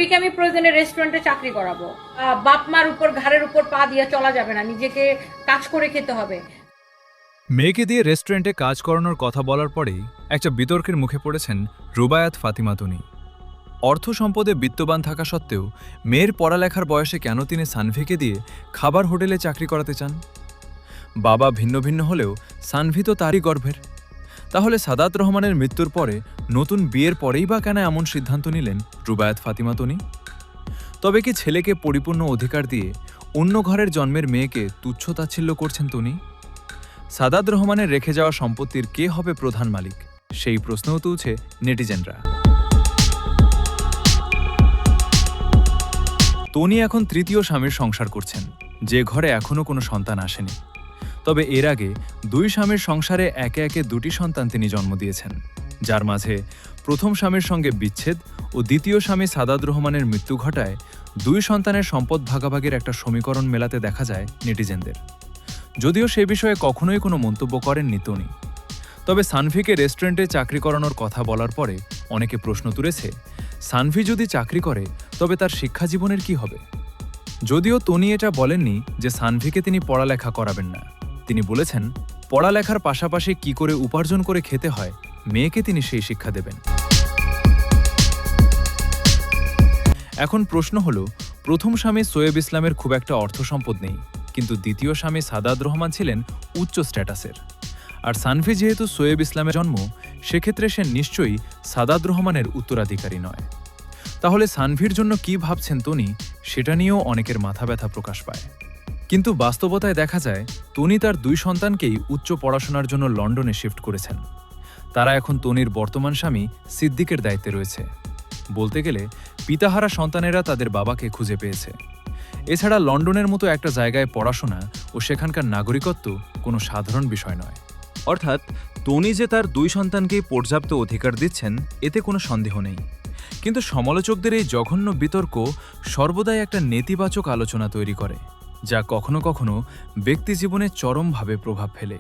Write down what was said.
সানভিকে আমি প্রয়োজনে রেস্টুরেন্টে চাকরি করাবো। বাপ মার উপর ঘাড়ের উপর পা দিয়ে চলা যাবে না, নিজেকে কাজ করে খেতে হবে। মেয়েকে দিয়ে রেস্টুরেন্টে কাজ করানোর কথা বলার পরেই একটা বিতর্কের মুখে পড়েছেন রুবায়াত ফাতিমা তনি। অর্থ সম্পদে বিত্তবান থাকা সত্ত্বেও মেয়ের পড়ালেখার বয়সে কেন তিনি সানভিকে দিয়ে খাবার হোটেলে চাকরি করাতে চান? বাবা ভিন্ন ভিন্ন হলেও সানভি তো তারই গর্ভের। তাহলে সাদাত রহমানের মৃত্যুর পরে নতুন বিয়ের পরেই বা কেন এমন সিদ্ধান্ত নিলেন রুবায়াত ফাতিমা তনি? তবে কি ছেলেকে পরিপূর্ণ অধিকার দিয়ে অন্য ঘরের জন্মের মেয়েকে তুচ্ছ-তাচ্ছিল্য করছেন তনি? সাদাত রহমানের রেখে যাওয়া সম্পত্তির কে হবে প্রধান মালিক, সেই প্রশ্নও তুলছে নেটিজেনরা। তনি এখন তৃতীয় স্বামীর সংসার করছেন, যে ঘরে এখনও কোনো সন্তান আসেনি। তবে এর আগে দুই স্বামীর সংসারে একে একে দুটি সন্তান তিনি জন্ম দিয়েছেন, যার মাঝে প্রথম স্বামীর সঙ্গে বিচ্ছেদ ও দ্বিতীয় স্বামী সাদাত রহমানের মৃত্যু ঘটায় দুই সন্তানের সম্পদ ভাগাভাগির একটা সমীকরণ মেলাতে দেখা যায় নেটিজেনদের। যদিও সে বিষয়ে কখনোই কোনো মন্তব্য করেননি তনি। তবে সানভিকে রেস্টুরেন্টে চাকরি করানোর কথা বলার পরে অনেকে প্রশ্ন তুলেছে, সানভি যদি চাকরি করে তবে তার শিক্ষা জীবনের কি হবে? যদিও তনি এটা বলেননি যে সানভিকে তিনি পড়ালেখা করাবেন না। তিনি বলেছেন, পড়ালেখার পাশাপাশি কি করে উপার্জন করে খেতে হয় মেয়েকে তিনি সেই শিক্ষা দেবেন। এখন প্রশ্ন হল, প্রথম স্বামী সোয়েব ইসলামের খুব একটা অর্থ সম্পদ নেই, কিন্তু দ্বিতীয় স্বামী সাদাত রহমান ছিলেন উচ্চ স্ট্যাটাসের। আর সানভি যেহেতু সোয়েব ইসলামের জন্ম, সেক্ষেত্রে সে নিশ্চয়ই সাদাত রহমানের উত্তরাধিকারী নয়। তাহলে সানভির জন্য কি ভাবছেন তনি, সেটা নিয়েও অনেকের মাথা ব্যথা প্রকাশ পায়। কিন্তু বাস্তবতায় দেখা যায় তনি তার দুই সন্তানকেই উচ্চ পড়াশোনার জন্য লন্ডনে শিফট করেছেন। তারা এখন তনির বর্তমান স্বামী সিদ্দিকের দায়িত্বে রয়েছে। বলতে গেলে পিতাহারা সন্তানেরা তাদের বাবাকে খুঁজে পেয়েছে। এছাড়া লন্ডনের মতো একটা জায়গায় পড়াশোনা ও সেখানকার নাগরিকত্ব কোনো সাধারণ বিষয় নয়। অর্থাৎ তনি যে তার দুই সন্তানকেই পর্যাপ্ত অধিকার দিচ্ছেন, এতে কোনো সন্দেহ নেই। কিন্তু সমালোচকদের এই জঘন্য বিতর্ক সর্বদাই একটা নেতিবাচক আলোচনা তৈরি করে, যা কখনো কখনো ব্যক্তিজীবনে চরমভাবে প্রভাব ফেলে।